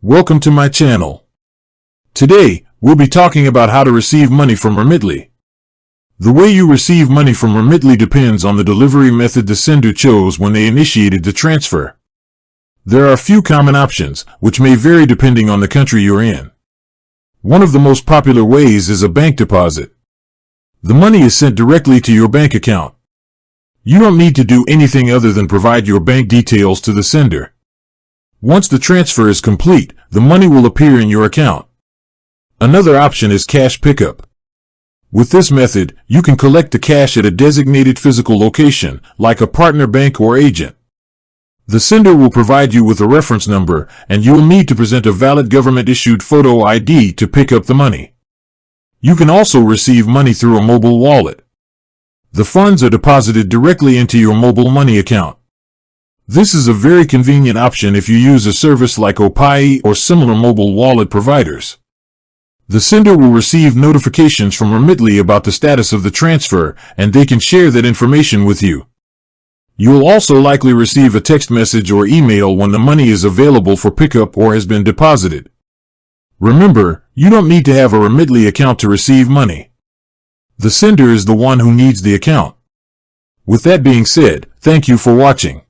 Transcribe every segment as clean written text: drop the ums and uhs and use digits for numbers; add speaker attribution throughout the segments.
Speaker 1: Welcome to my channel. Today, we'll be talking about how to receive money from Remitly. The way you receive money from Remitly depends on the delivery method the sender chose when they initiated the transfer. There are a few common options, which may vary depending on the country you're in. One of the most popular ways is a bank deposit. The money is sent directly to your bank account. You don't need to do anything other than provide your bank details to the sender. Once the transfer is complete, the money will appear in your account. Another option is cash pickup. With this method, you can collect the cash at a designated physical location, like a partner bank or agent. The sender will provide you with a reference number, and you will need to present a valid government-issued photo ID to pick up the money. You can also receive money through a mobile wallet. The funds are deposited directly into your mobile money account. This is a very convenient option if you use a service like Opay or similar mobile wallet providers. The sender will receive notifications from Remitly about the status of the transfer, and they can share that information with you. You will also likely receive a text message or email when the money is available for pickup or has been deposited. Remember, you don't need to have a Remitly account to receive money. The sender is the one who needs the account. With that being said, thank you for watching.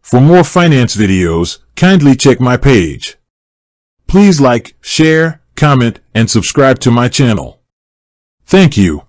Speaker 1: For more finance videos, kindly check my page. Please like, share, comment, and subscribe to my channel. Thank you.